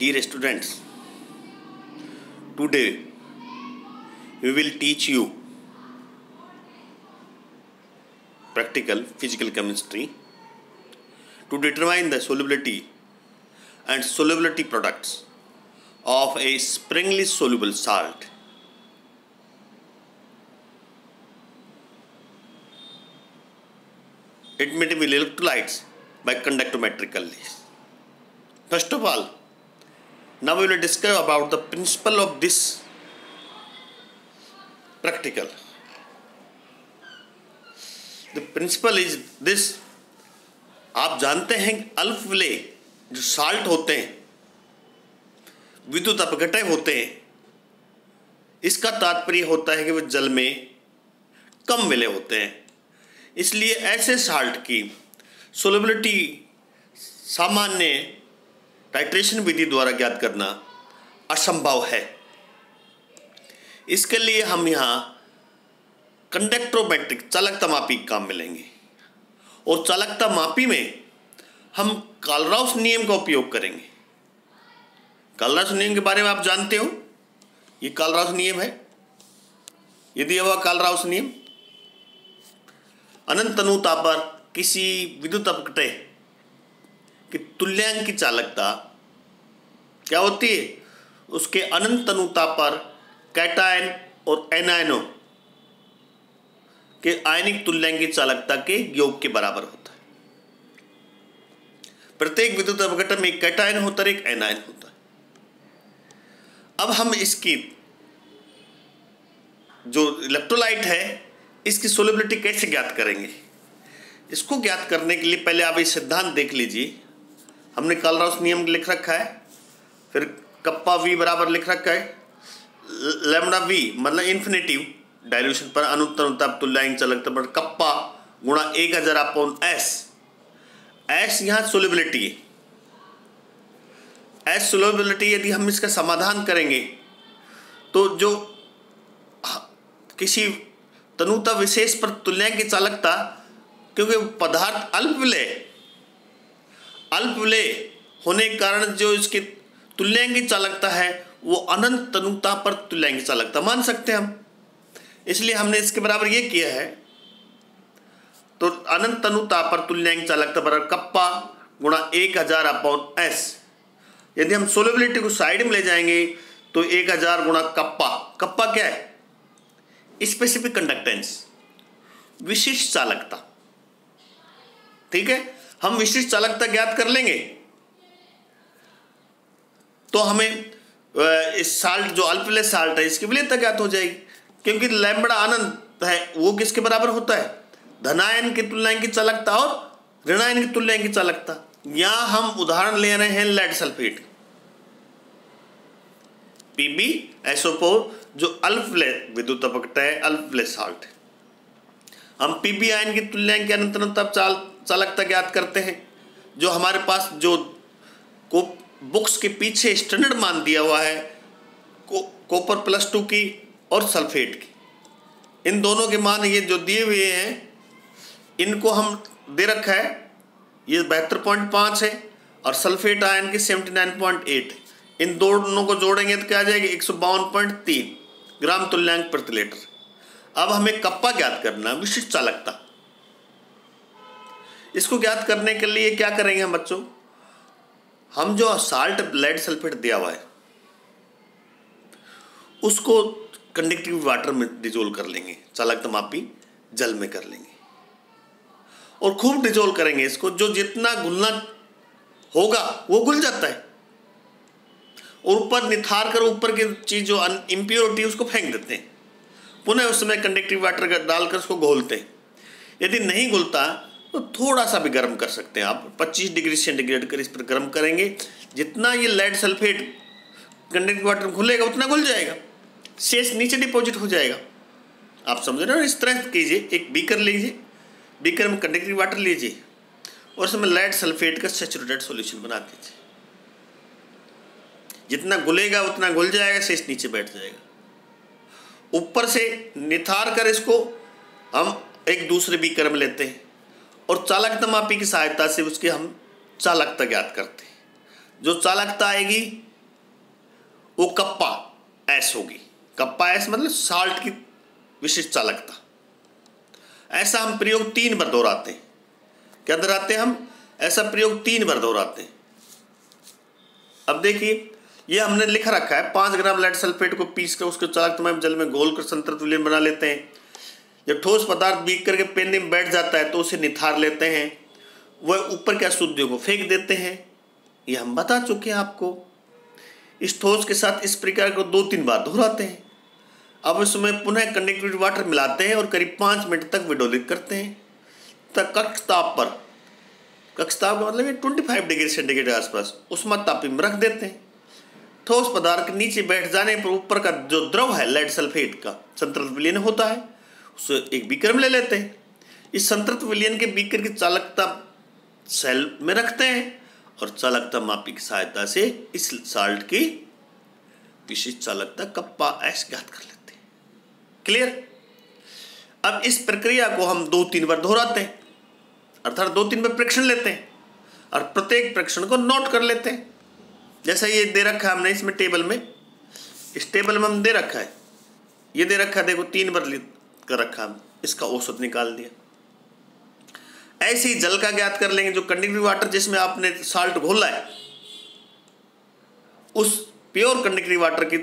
Dear students, today we will teach you practical physical chemistry to determine the solubility and solubility products of a springly soluble salt. It may be electrolytes by conductometrically. First of all, now we will discuss about the principle of this practical. The principle is this. आप जानते हैं अल्फ विलेय जो salt होते हैं, विद्युत अपघटय होते हैं, इसका तात्पर्य होता है कि वे जल में कम विलेय होते हैं। इसलिए ऐसे साल्ट की सोलबिलिटी सामान्य टाइट्रेशन विधि द्वारा ज्ञात करना असंभव है। इसके लिए हम यहाँ कंडक्टोमेट्रिक चालकता मापी काम मिलेंगे और चालकता मापी में हम कालराउस नियम का उपयोग करेंगे। कालराउस नियम के बारे में आप जानते हो, ये कालराउस नियम है। ये दिया हुआ कालराउस नियम, अनंत अनुता पर किसी विद्युत अपघटय कि तुल्यांक की चालकता क्या होती है, उसके अनंत अनुता पर कैटायन और एनायनों के आयनिक तुल्यांक की चालकता के योग के बराबर होता है। प्रत्येक विद्युत अपघटन में एक कैटायन होता है, एक एनायन होता है। अब हम इसकी जो इलेक्ट्रोलाइट है इसकी सोलिबिलिटी कैसे ज्ञात करेंगे? इसको ज्ञात करने के लिए पहले आप ये सिद्धांत देख लीजिए। हमने कालराउस नियम लिख रखा है, फिर कप्पा वी बराबर लिख रखा है, लैम्डा वी मतलब इन्फिनेटिव डायल्यूशन पर अनुत्तर तुल्यांक चालकता पर कप्पा गुणा 1000 अपॉन एस। एस यहाँ सोलिबिलिटी है। एस सोलिबिलिटी यदि हम इसका समाधान करेंगे तो जो किसी तनुता विशेष पर तुल्यांक की चालकता, क्योंकि पदार्थ अल्प विलेय होने के कारण जो इसकी तुल्यांक की चालकता है वो अनंत तनुता पर तुल्यांक की चालकता मान सकते हैं हम। इसलिए हमने इसके बराबर ये किया है। तो अनंत तनुता पर तुल्यांक चालकता बराबर कप्पा गुणा 1000 अपॉन एस। यदि हम सोलिबिलिटी को साइड में ले जाएंगे तो 1000 गुणा कप्पा। कप्पा क्या है? स्पेसिफिक कंडक्टेंस, विशिष्ट चालकता। ठीक है, हम विशिष्ट चालकता ज्ञात कर लेंगे तो हमें इस साल्ट जो अल्प विलेय साल्ट है इसकी विलेयता ज्ञात हो जाएगी। क्योंकि लैम्बडा अनंत है, वो किसके बराबर होता है? धनायन की तुल्यांक की चालकता और ऋणायन की तुल्यांक की चालकता। यहां हम उदाहरण ले रहे हैं लेड सल्फेट PbSO4 जो अल्प विलेय विद्युत अपघटय अल्प विलेय साल्ट है। हम Pb आयन की तुल्यांक की अनंत चालकता ज्ञात करते हैं। जो हमारे पास जो बुक्स के पीछे स्टैंडर्ड मान दिया हुआ है कॉपर +2 की और सल्फेट की, इन दोनों के मान ये जो दिए हुए हैं इनको हम दे रखा है। ये 72.5 है और सल्फेट आयन की 79.8 है। इन दोनों को जोड़ेंगे तो क्या आ जाएगी? 152.3 ग्राम तुल्यांक प्रति लीटर। अब हमें कप्पा ज्ञात करना, विशिष्ट चालकता। इसको ज्ञात करने के लिए क्या करेंगे हम बच्चों? हम जो साल्ट लेड सल्फेट दिया हुआ है उसको कंडक्टिव वाटर में डिजोल्व कर लेंगे, चालकता मापी जल में कर लेंगे और खूब डिजोल्व करेंगे इसको। जो जितना घुलना होगा वो घुल जाता है और ऊपर निथार कर ऊपर की चीज जो इम्प्योरिटी उसको फेंक देते हैं। पुनः उस समय कंडक्टिव वाटर डालकर उसको घोलते हैं। यदि नहीं घुलता तो थोड़ा सा भी गर्म कर सकते हैं आप। 25 डिग्री सेंटीग्रेड कर इस पर गर्म करेंगे। जितना ये लेड सल्फेट कंडक्टिव वाटर में घुलेगा उतना घुल जाएगा, शेष नीचे डिपॉजिट हो जाएगा। आप समझ रहे हो? इस तरह कीजिए, एक बीकर लीजिए, बीकर में कंडक्टिव वाटर लीजिए और उसमें लेड सल्फेट का सैचुरेटेड सॉल्यूशन बना दीजिए। जितना घुलेगा उतना घुल जाएगा, शेष नीचे बैठ जाएगा। ऊपर से निथार कर इसको हम एक दूसरे बीकर में लेते हैं और चालकता मापी की सहायता से उसकी हम चालकता ज्ञात करते हैं। जो चालकता आएगी वो कप्पा एस होगी। कप्पा एस मतलब साल्ट की विशिष्ट चालकता। ऐसा हम प्रयोग 3 बार दोहराते हैं। क्या दोहराते हैं हम? ऐसा प्रयोग 3 बार दोहराते हैं। अब देखिए, ये हमने लिख रखा है 5 ग्राम लेड सल्फेट को पीस कर उसके चालकता जल में घोल कर संतृप्त विलयन बना लेते हैं। जब ठोस पदार्थ बीक करके पेंदे में बैठ जाता है तो उसे निथार लेते हैं, वह ऊपर के अशुद्धियों को फेंक देते हैं। ये हम बता चुके हैं आपको। इस ठोस के साथ इस प्रक्रिया को 2-3 बार दोहराते हैं। अब इसमें पुनः कंडक्टिविटी वाटर मिलाते हैं और करीब 5 मिनट तक विडोलित करते हैं। तक कक्ष ताप पर, कक्ष ताप का मतलब ये 25 डिग्री सेंटीग्रेड के आसपास उष्मा तापी में रख देते हैं। ठोस पदार्थ के नीचे बैठ जाने पर ऊपर का जो द्रव है लेड सल्फेट का संतृप्त विलयन होता है, उसे एक बीकर में ले लेते हैं। इस संतृप्त विलयन के बीकर की चालकता सेल में रखते हैं और चालकता मापी की सहायता से इस साल्ट की विशिष्ट चालकता कप्पा एस ज्ञात कर लेते हैं। क्लियर? अब इस प्रक्रिया को हम 2-3 बार दोहराते हैं, अर्थात 2-3 बार परीक्षण लेते हैं और प्रत्येक परीक्षण को नोट कर लेते हैं। जैसा ये दे रखा है हमने इसमें टेबल में, इस टेबल में हम दे रखा है, ये दे रखा है, देखो 3 बार कर रखा है, इसका औसत निकाल दिया। ऐसे ही जल का ज्ञात कर लेंगे। जो कंडक्टिव वाटर जिसमें आपने साल्ट घोला है, उस प्योर कंडक्टिव वाटर की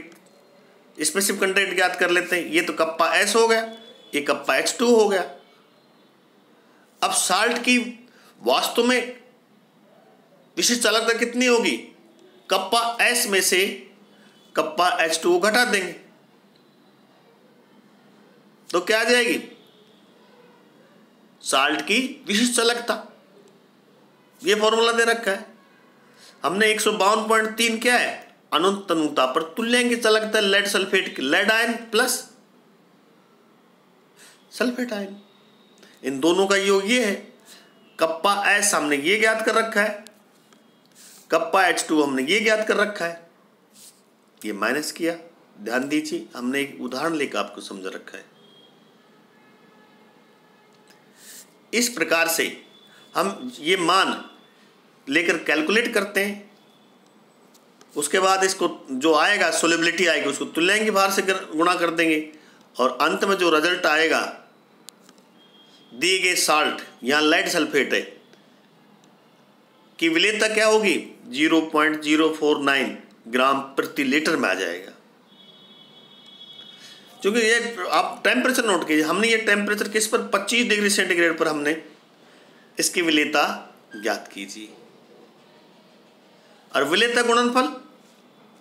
स्पेसिफिक कंटेंट ज्ञात कर लेते हैं। ये तो कप्पा एस हो गया, ये कप्पा H2 हो गया। अब साल्ट की वास्तव में विशिष्ट चालकता कितनी होगी? कप्पा एस में से कप्पा H2 घटा देंगे तो क्या आ जाएगी? साल्ट की विशिष्ट चालकता। ये फॉर्मूला दे रखा है हमने। 152.3 क्या है? अनंत तनुता पर तुल्यांक की चालकता लेड सल्फेट की, lead ion plus sulphate ion, इन दोनों का योग ये है। कप्पा एस हमने ये ज्ञात कर रखा है, कप्पा H2 हमने ये ज्ञात कर रखा है, ये माइनस किया। ध्यान दीजिए, हमने एक उदाहरण लेकर आपको समझा रखा है। इस प्रकार से हम ये मान लेकर कैलकुलेट करते हैं। उसके बाद इसको जो आएगा सोल्युबिलिटी आएगी उसको तुल्यांक भार से गुणा कर देंगे और अंत में जो रिजल्ट आएगा, दिए गए साल्ट यहाँ लेड सल्फेट है की विलेयता क्या होगी? 0.049 ग्राम प्रति लीटर में आ जाएगा। क्योंकि ये आप टेम्परेचर नोट कीजिए, हमने ये टेम्परेचर किस पर? 25 डिग्री सेंटीग्रेड पर हमने इसकी विलेयता ज्ञात कीजिए। और विलेयता गुणनफल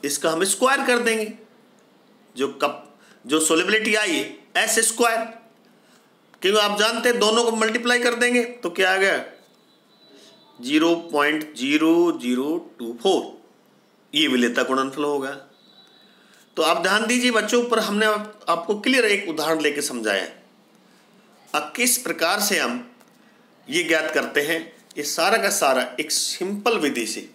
इसका हम स्क्वायर कर देंगे। जो सोल्युबिलिटी आई एस स्क्वायर, क्योंकि आप जानते हैं दोनों को मल्टीप्लाई कर देंगे तो क्या आ गया? 0.0024, ये विलेयता गुणनफल होगा। तो आप ध्यान दीजिए बच्चों, पर हमने आपको क्लियर एक उदाहरण लेके समझाया। अब किस प्रकार से हम ये ज्ञात करते हैं, ये सारा का सारा एक सिंपल विधि से।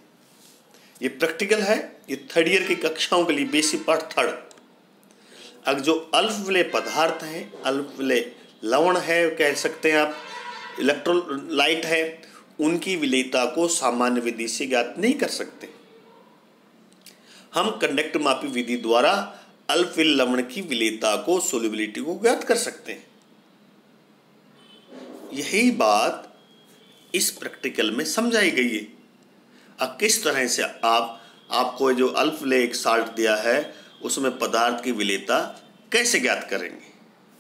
ये प्रैक्टिकल है, ये 3rd ईयर की कक्षाओं के लिए बेसिक पार्ट 3rd। अब जो अल्प विलेय पदार्थ हैं, अल्प विलेय लवण है कह सकते हैं आप, इलेक्ट्रोलाइट है, उनकी विलेयता को सामान्य विधि से ज्ञात नहीं कर सकते। हम कंडक्ट मापी विधि द्वारा अल्प विलेय लवण की विलेयता को, सोल्युबिलिटी को ज्ञात कर सकते हैं। यही बात इस प्रैक्टिकल में समझाई गई है। अब किस तरह से आपको जो अल्प विलेय एक साल्ट दिया है उसमें पदार्थ की विलेयता कैसे ज्ञात करेंगे?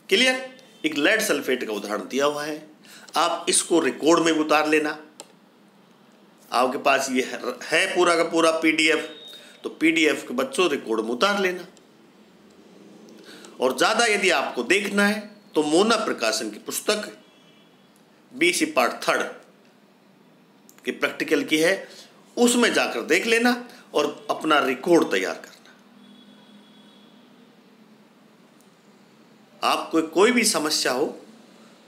क्लियर? एक लेड सल्फेट का उदाहरण दिया हुआ है, आप इसको रिकॉर्ड में उतार लेना। आपके पास ये है पूरा का पूरा PDF, तो PDF के बच्चों रिकॉर्ड में उतार लेना। और ज़्यादा यदि आपको देखना है तो मोना प्रकाशन की पुस्तक BC पार्ट 3rd की प्रैक्टिकल की है, उसमें जाकर देख लेना और अपना रिकॉर्ड तैयार करना। आपको कोई भी समस्या हो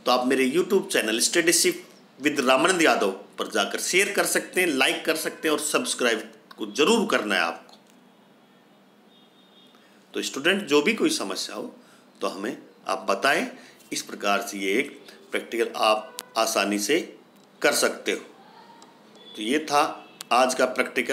तो आप मेरे YouTube channel studyship with Ramanand Yadav पर जाकर शेयर कर सकते हैं, लाइक कर सकते हैं और सब्सक्राइब को जरूर करना है आपको। तो स्टूडेंट, जो भी कोई समस्या हो तो हमें आप बताएं। इस प्रकार से ये एक प्रैक्टिकल आप आसानी से कर सकते हो। तो ये था आज का प्रैक्टिकल।